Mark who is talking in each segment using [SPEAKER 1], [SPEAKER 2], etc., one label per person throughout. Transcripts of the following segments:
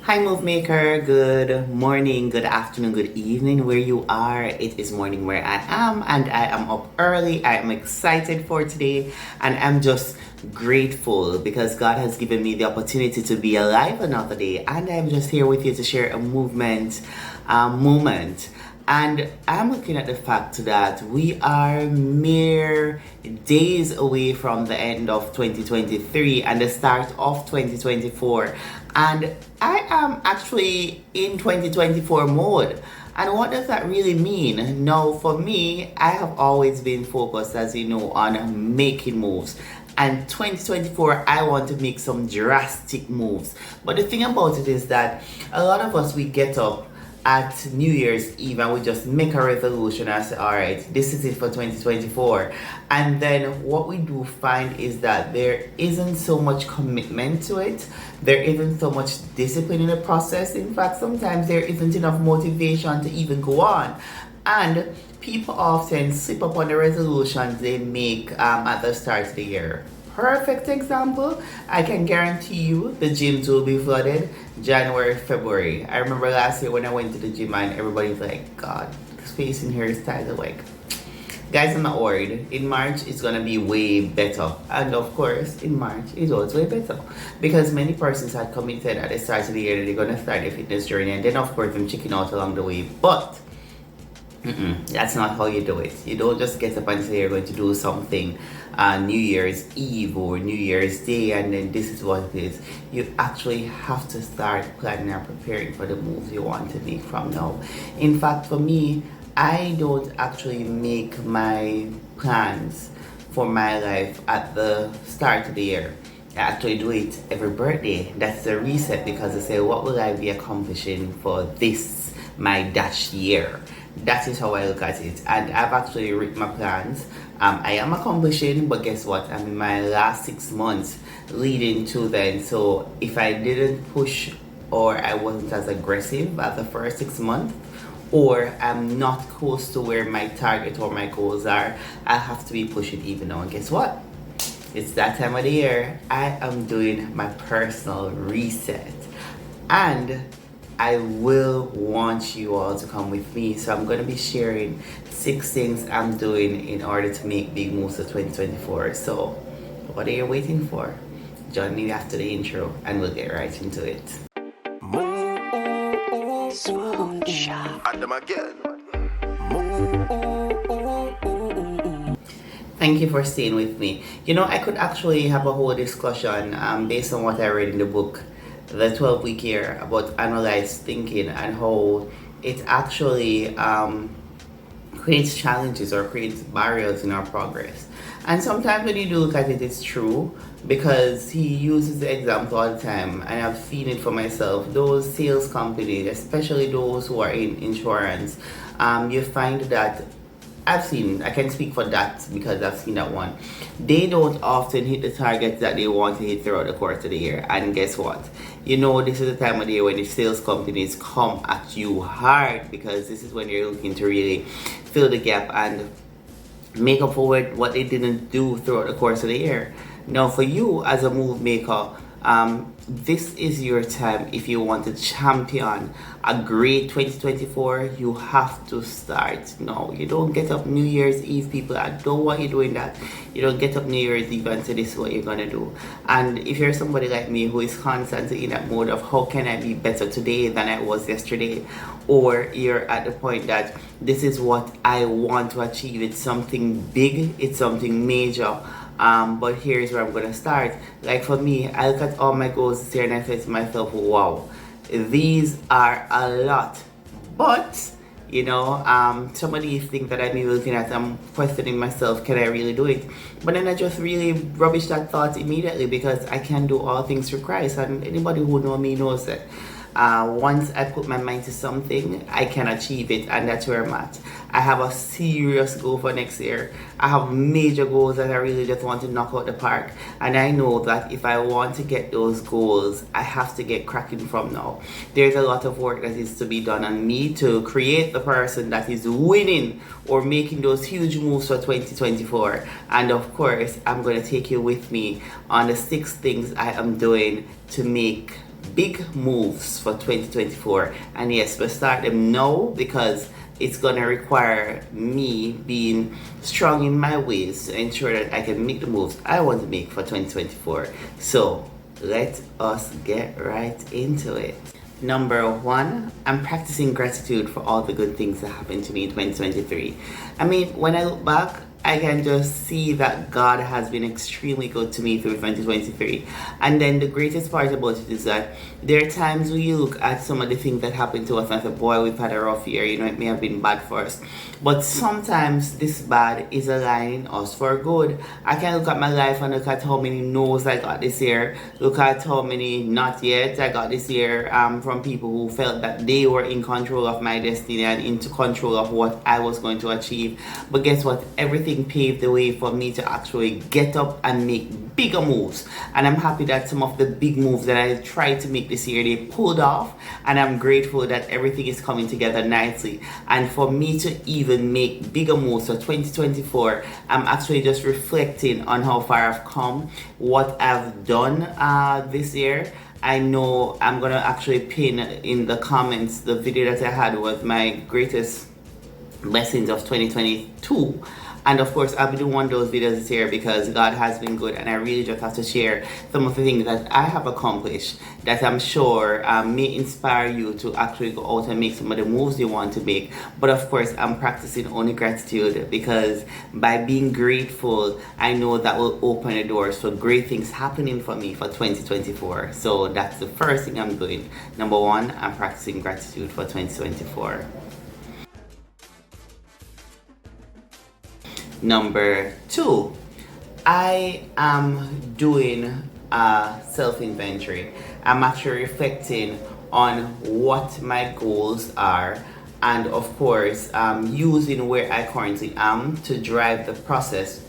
[SPEAKER 1] Hi Move Maker, good morning, good afternoon, good evening where you are. It is morning where I am and I am up early. I am excited for today and I'm just grateful because God has given me the opportunity to be alive another day and I'm just here with you to share a moment. And I'm looking at the fact that we are mere days away from the end of 2023 and the start of 2024. And I am actually in 2024 mode. And what does that really mean? Now, for me, I have always been focused, as you know, on making moves. And 2024, I want to make some drastic moves. But the thing about it is that a lot of us, we get up at New Year's Eve and we just make a resolution and say, all right, this is it for 2024. And then what we do find is that there isn't so much commitment to it. There isn't so much discipline in the process. In fact, sometimes there isn't enough motivation to even go on. And people often slip up on the resolutions they make at the start of the year. Perfect example, I can guarantee you the gyms will be flooded January, February. I remember last year when I went to the gym and everybody's like, God, the space in here is tight. Like, guys, I'm not worried. In March, it's gonna be way better. And of course, in March, it was way better. Because many persons had committed at the start of the year that they're gonna start their fitness journey. And then, of course, I'm checking out along the way. But that's not how you do it. You don't just get up and say you're going to do something New Year's Eve or New Year's Day and then this is what it is. You actually have to start planning and preparing for the moves you want to make from now. In fact, for me, I don't actually make my plans for my life at the start of the year. I actually do it every birthday. That's the reset because I say, what will I be accomplishing for this, my dash year? That is how I look at it. And I've actually written my plans. I am accomplishing, but guess what? I'm in my last 6 months leading to then. So if I didn't push or I wasn't as aggressive at the first 6 months, or I'm not close to where my target or my goals are, I have to be pushing even now. And guess what? It's that time of the year. I am doing my personal reset. And I will want you all to come with me. So I'm going to be sharing 6 things I'm doing in order to make big moves for 2024. So what are you waiting for? Join me after the intro and we'll get right into it. Thank you for staying with me. You know, I could actually have a whole discussion based on what I read in the book the 12-week year about analyzed thinking and how it actually creates challenges or creates barriers in our progress. And sometimes when you do look at it, it's true because he uses the example all the time and I've seen it for myself. Those sales companies, especially those who are in insurance, you find that I can speak for that because I've seen that one. They don't often hit the targets that they want to hit throughout the course of the year. And guess what? You know, this is the time of the year when the sales companies come at you hard because this is when you're looking to really fill the gap and make up for what they didn't do throughout the course of the year. Now, for you as a move maker, this is your time. If you want to champion a great 2024, you have to start now. You don't get up New Year's Eve, people. I don't want you doing that. You don't get up New Year's Eve and say this is what you're gonna do. And if you're somebody like me who is constantly in that mode of how can I be better today than I was yesterday, or you're at the point that this is what I want to achieve, it's something big, it's something major. But here's where I'm gonna start. Like for me, I look at all my goals this year and I say to myself, wow, these are a lot. But you know, some of these things that I'm looking at, I'm questioning myself, can I really do it? But then I just really rubbish that thought immediately because I can do all things through Christ, and anybody who knows me knows that. Once I put my mind to something, I can achieve it, and that's where I'm at. I have a serious goal for next year. I have major goals that I really just want to knock out the park, and I know that if I want to get those goals, I have to get cracking from now. There's a lot of work that is to be done on me to create the person that is winning or making those huge moves for 2024. And of course, I'm going to take you with me on the 6 things I am doing to make big moves for 2024. And yes, we'll start them now because it's gonna require me being strong in my ways to ensure that I can make the moves I want to make for 2024. So let us get right into it. Number one, I'm practicing gratitude for all the good things that happened to me in 2023. I mean, when I look back, I can just see that God has been extremely good to me through 2023. And then the greatest part about it is that there are times when you look at some of the things that happened to us and say, boy, we've had a rough year, it may have been bad for us. But sometimes this bad is aligning us for good. I can look at my life and look at how many no's I got this year, look at how many not yet I got this year from people who felt that they were in control of my destiny and into control of what I was going to achieve. But guess what? Everything paved the way for me to actually get up and make bigger moves. And I'm happy that some of the big moves that I tried to make this year, they pulled off. And I'm grateful that everything is coming together nicely. And for me to even make bigger moves for 2024, I'm actually just reflecting on how far I've come, what I've done this year. I know I'm gonna actually pin in the comments the video that I had with my greatest blessings of 2022. And of course, I'll be doing one of those videos this year because God has been good, and I really just have to share some of the things that I have accomplished that I'm sure may inspire you to actually go out and make some of the moves you want to make. But of course, I'm practicing only gratitude because by being grateful, I know that will open the doors for great things happening for me for 2024. So that's the first thing I'm doing. Number one, I'm practicing gratitude for 2024. Number two, I am doing a self-inventory. I'm actually reflecting on what my goals are, and of course, using where I currently am to drive the process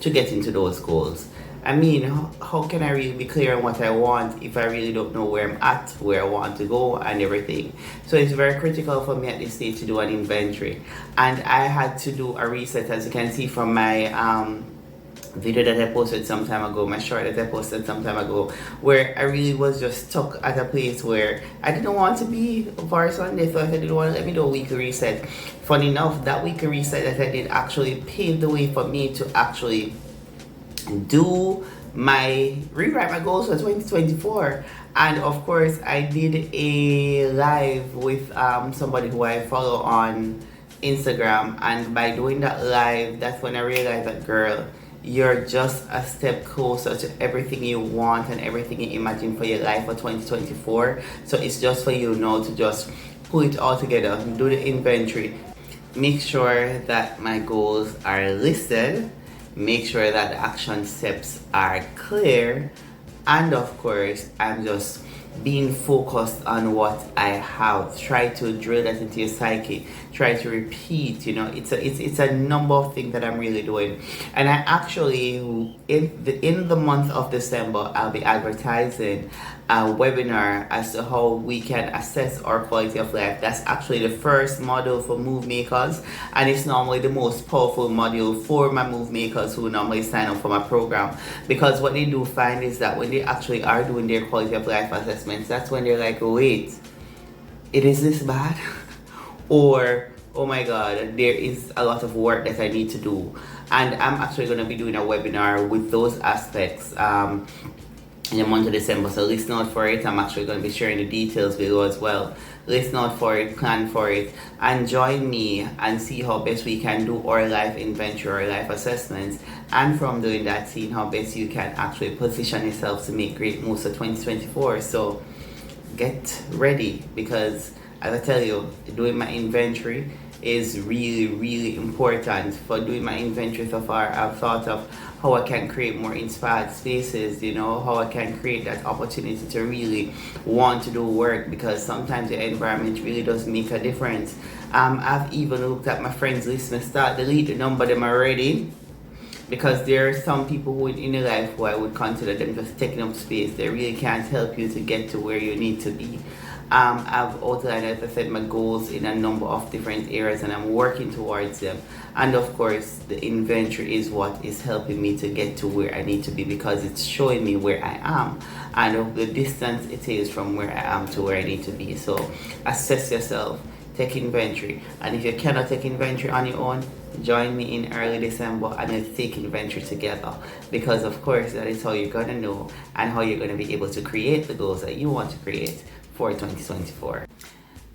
[SPEAKER 1] to get into those goals. I mean, how can I really be clear on what I want if I really don't know where I'm at, where I want to go, and everything? So it's very critical for me at this stage to do an inventory. And I had to do a reset, as you can see from my video that I posted some time ago, my short that I posted some time ago, where I really was just stuck at a place where I didn't want to be for Sunday, so I didn't want to let me do a weekly reset. Funny enough, that weekly reset that I did actually paved the way for me to actually rewrite my goals for 2024. And of course, I did a live with somebody who I follow on Instagram, and by doing that live, that's when I realized that, girl, you're just a step closer to everything you want and everything you imagine for your life for 2024. So it's just for you now to just pull it all together, do the inventory, make sure that my goals are listed, make sure that the action steps are clear, and of course, I'm just being focused on what I have. Try to drill that into your psyche. Try to repeat. It's a number of things that I'm really doing. And I actually, in the month of December, I'll be advertising a webinar as to how we can assess our quality of life. That's actually the first module for move makers, and it's normally the most powerful module for my move makers who normally sign up for my program, because what they do find is that when they actually are doing their quality of life assessments, that's when they're like, wait, it is this bad? Or, oh my God, there is a lot of work that I need to do. And I'm actually going to be doing a webinar with those aspects in the month of December, so listen out for it. I'm actually going to be sharing the details below as well. Listen out for it, plan for it, and join me and see how best we can do our life inventory, our life assessments, and from doing that, seeing how best you can actually position yourself to make great moves for 2024. So get ready, because as I tell you, doing my inventory is really, really important. For doing my inventory so far, I've thought of how I can create more inspired spaces, how I can create that opportunity to really want to do work, because sometimes the environment really does make a difference. I've even looked at my friends list and start delete the number of them already, because there are some people who in your life who I would consider them just taking up space. They really can't help you to get to where you need to be. I've outlined, as I said, my goals in a number of different areas, and I'm working towards them. And of course, the inventory is what is helping me to get to where I need to be, because it's showing me where I am and of the distance it is from where I am to where I need to be. So assess yourself, take inventory, and if you cannot take inventory on your own, join me in early December and let's take inventory together, because of course that is how you're gonna know and how you're gonna be able to create the goals that you want to create for 2024.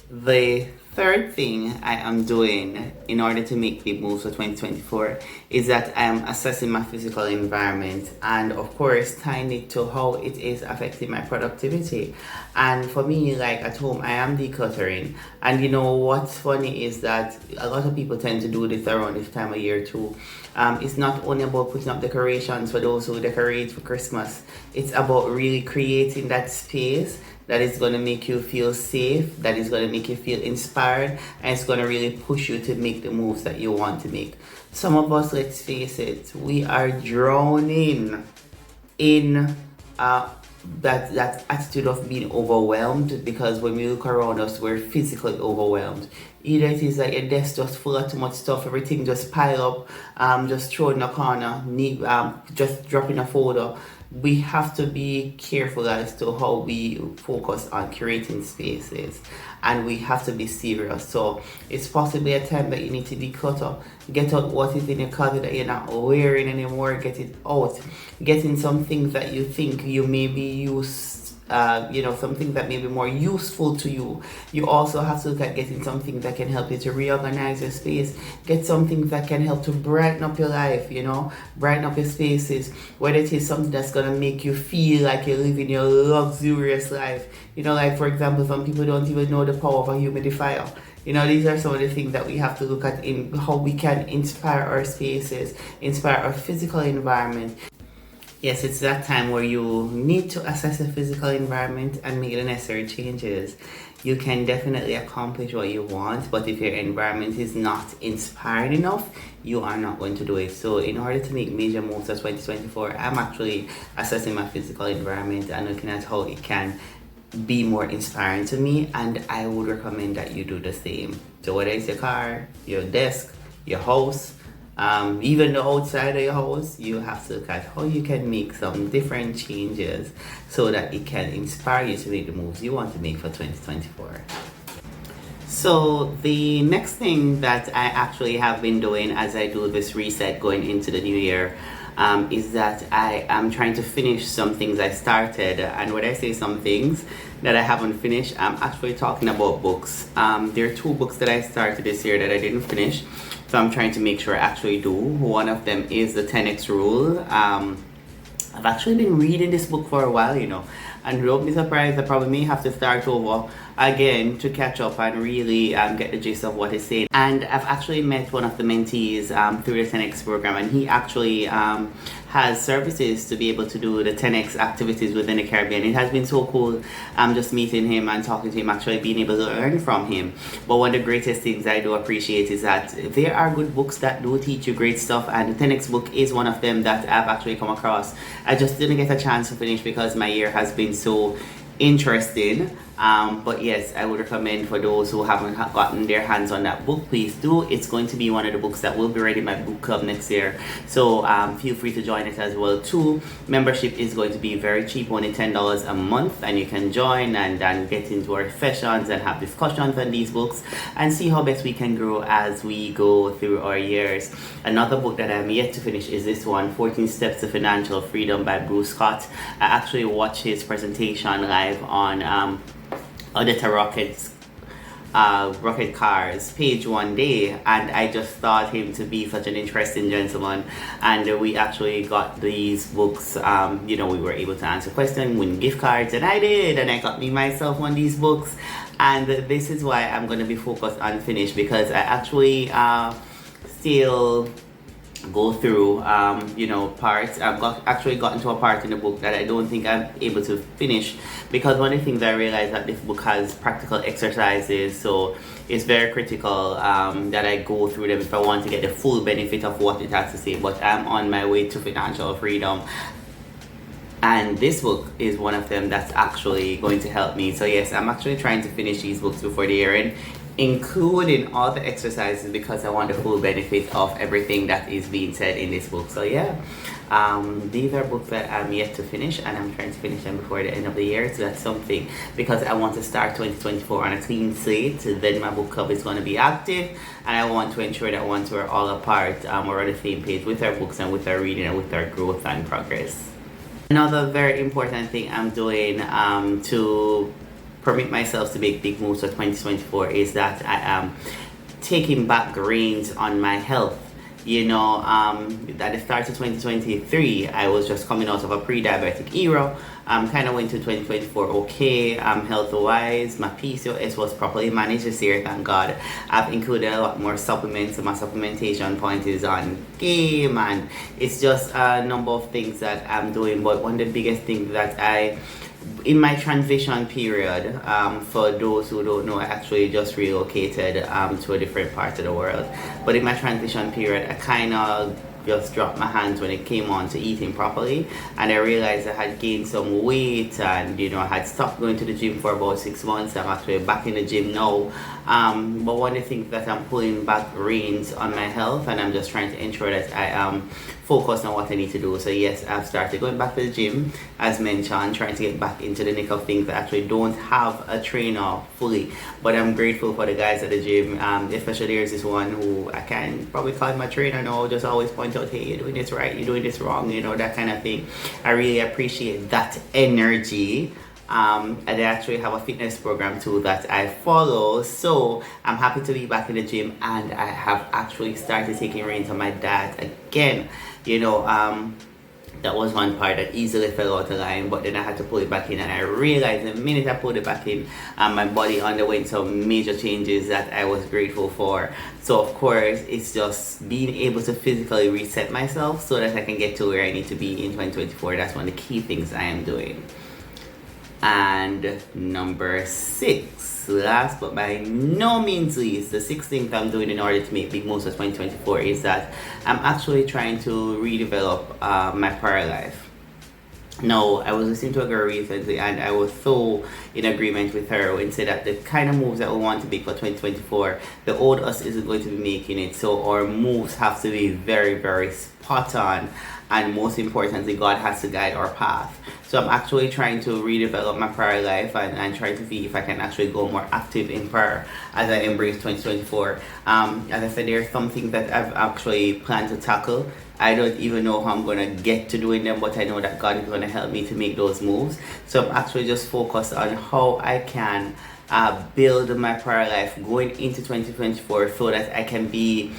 [SPEAKER 1] The third thing I am doing in order to make big moves for 2024 is that I am assessing my physical environment and of course tying it to how it is affecting my productivity. And for me, like at home, I am decluttering. And you know what's funny is that a lot of people tend to do this around this time of year too. It's not only about putting up decorations for those who decorate for Christmas. It's about really creating that space that is going to make you feel safe, that is going to make you feel inspired, and it's going to really push you to make the moves that you want to make. Some of us, let's face it, we are drowning in that attitude of being overwhelmed, because when we look around us, we're physically overwhelmed. Either it is like your desk just full of too much stuff, everything just pile up, just throw in a corner, just drop in a folder. We have to be careful as to how we focus on creating spaces, and we have to be serious. So it's possibly a time that you need to declutter. Get out what is in your closet that you're not wearing anymore. Get it out. Get in some things that you think you maybe use. Something that may be more useful to you. You also have to look at getting something that can help you to reorganize your space. Get something that can help to brighten up your life, brighten up your spaces. Whether it is something that's going to make you feel like you're living your luxurious life. Like for example, some people don't even know the power of a humidifier. These are some of the things that we have to look at in how we can inspire our spaces, inspire our physical environment. Yes, it's that time where you need to assess the physical environment and make the necessary changes. You can definitely accomplish what you want, but if your environment is not inspired enough, you are not going to do it. So in order to make major moves for 2024, I'm actually assessing my physical environment and looking at how it can be more inspiring to me, and I would recommend that you do the same. So whether it's your car, your desk, your house, even the outside of your house, you have to look at how you can make some different changes so that it can inspire you to make the moves you want to make for 2024. So the next thing that I actually have been doing as I do this reset going into the new year is that I am trying to finish some things I started. And when I say some things that I haven't finished, I'm actually talking about books. There are 2 books that I started this year that I didn't finish. So I'm trying to make sure I actually do. One of them is the 10x rule. I've actually been reading this book for a while, and don't be surprised, I probably may have to start over again to catch up and really get the gist of what it's saying. And I've actually met one of the mentees through the 10x program, and he actually has services to be able to do the 10x activities within the Caribbean. It has been so cool just meeting him and talking to him, actually being able to learn from him. But one of the greatest things I do appreciate is that there are good books that do teach you great stuff, and the 10x book is one of them that I've actually come across. I just didn't get a chance to finish because my year has been so interesting, but yes, I would recommend for those who haven't gotten their hands on that book, please do. It's going to be one of the books that will be ready in my book club next year, so feel free to join it as well too. Membership is going to be very cheap, only $10 a month, and you can join and get into our sessions and have discussions on these books and see how best we can grow as we go through our years. Another book that I'm yet to finish is this one, 14 Steps to Financial Freedom by Bruce Scott. I actually watched his presentation live on Odetta Rocket Cars page one day, and I just thought him to be such an interesting gentleman, and we actually got these books. We were able to answer questions, win gift cards, and I did, and I got me myself one of these books. And this is why I'm going to be focused on finish, because I actually still go through parts. I've actually gotten to a part in the book that I don't think I'm able to finish, because one of the things I realized that this book has practical exercises, so it's very critical that I go through them if I want to get the full benefit of what it has to say. But I'm on my way to financial freedom, And this book is one of them that's actually going to help me. So yes, I'm actually trying to finish these books before the year end, including all the exercises, because I want the full benefit of everything that is being said in this book. So yeah, these are books that I'm yet to finish, and I'm trying to finish them before the end of the year. So that's something, because I want to start 2024 on a clean slate. Then my book club is going to be active, and I want to ensure that once we're all apart, we're on the same page with our books and with our reading and with our growth and progress. Another very important thing I'm doing to permit myself to make big moves for 2024 is that I am taking back reins on my health. You know, at the start of 2023, I was just coming out of a pre-diabetic era. Kind of went to 2024 okay, health-wise. My PCOS was properly managed this year, thank God. I've included a lot more supplements, so my supplementation point is on game, and it's just a number of things that I'm doing. But one of the biggest things that in my transition period, for those who don't know, I actually just relocated to a different part of the world. But in my transition period, I kind of just dropped my hands when it came on to eating properly, and I realized I had gained some weight, and I had stopped going to the gym for about 6 months. I'm actually back in the gym now, but one of the things that I'm pulling back reins on my health, and I'm just trying to ensure that I am focused on what I need to do. So yes, I've started going back to the gym, as mentioned, trying to get back into the nick of things. I actually don't have a trainer fully, but I'm grateful for the guys at the gym, especially there's this one who I can probably call my trainer now, just always point out, hey, you're doing this right, you're doing this wrong, that kind of thing. I really appreciate that energy. And I actually have a fitness program too that I follow, so I'm happy to be back in the gym, and I have actually started taking reins on my diet again. That was one part that easily fell out of line, but then I had to pull it back in, and I realized the minute I pulled it back in, my body underwent some major changes that I was grateful for. So of course, it's just being able to physically reset myself so that I can get to where I need to be in 2024. That's one of the key things I am doing. And number 6, last but by no means least, the 6th thing that I'm doing in order to make big moves for 2024 is that I'm actually trying to redevelop my prior life. Now, I was listening to a girl recently, and I was so in agreement with her when said that the kind of moves that we want to make for 2024, the old us isn't going to be making it. So our moves have to be very, very spot on, and most importantly, God has to guide our path. So I'm actually trying to redevelop my prayer life, and trying to see if I can actually go more active in prayer as I embrace 2024. As I said, there are some things that I've actually planned to tackle. I don't even know how I'm going to get to doing them, but I know that God is going to help me to make those moves. So I'm actually just focused on how I can build my prayer life going into 2024 so that I can be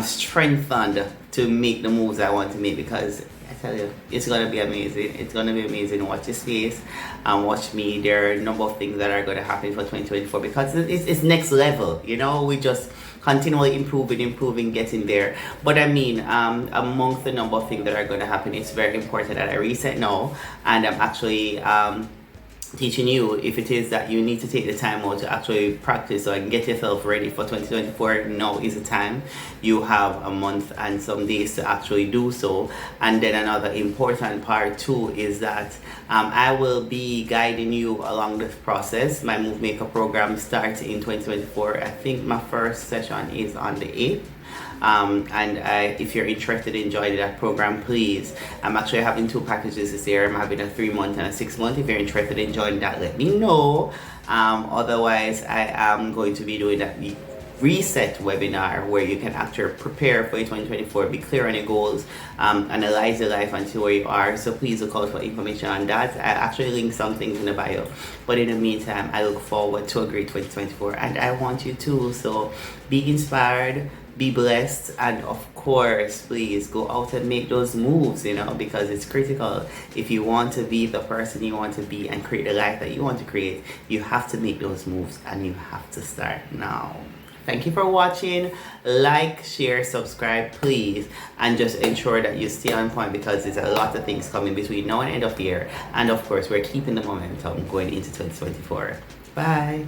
[SPEAKER 1] strengthened to make the moves I want to make, because I tell you, it's going to be amazing. It's going to be amazing. Watch this space and watch me. There are a number of things that are going to happen for 2024, because it's next level. We just continually improving, getting there. But I mean, amongst the number of things that are going to happen, it's very important that I reset now, and I'm actually teaching you, if it is that you need to take the time out to actually practice or get yourself ready for 2024, now is the time. You have a month and some days to actually do so. And then another important part too is that I will be guiding you along this process. My Move Maker program starts in 2024. I think my first session is on the 8th. If you're interested in joining that program, please. I'm actually having 2 packages this year. I'm having a 3-month and a 6-month. If you're interested in joining that, let me know. Otherwise, I am going to be doing that reset webinar where you can actually prepare for 2024, be clear on your goals, analyze your life and see where you are. So please look out for information on that. I actually linked some things in the bio. But in the meantime, I look forward to a great 2024, and I want you to. So be inspired, be blessed, and of course, please go out and make those moves, because it's critical. If you want to be the person you want to be and create the life that you want to create, you have to make those moves, and you have to start now. Thank you for watching. Like, share, subscribe, please, and just ensure that you stay on point, because there's a lot of things coming between now and end of the year, and of course, we're keeping the momentum going into 2024. Bye.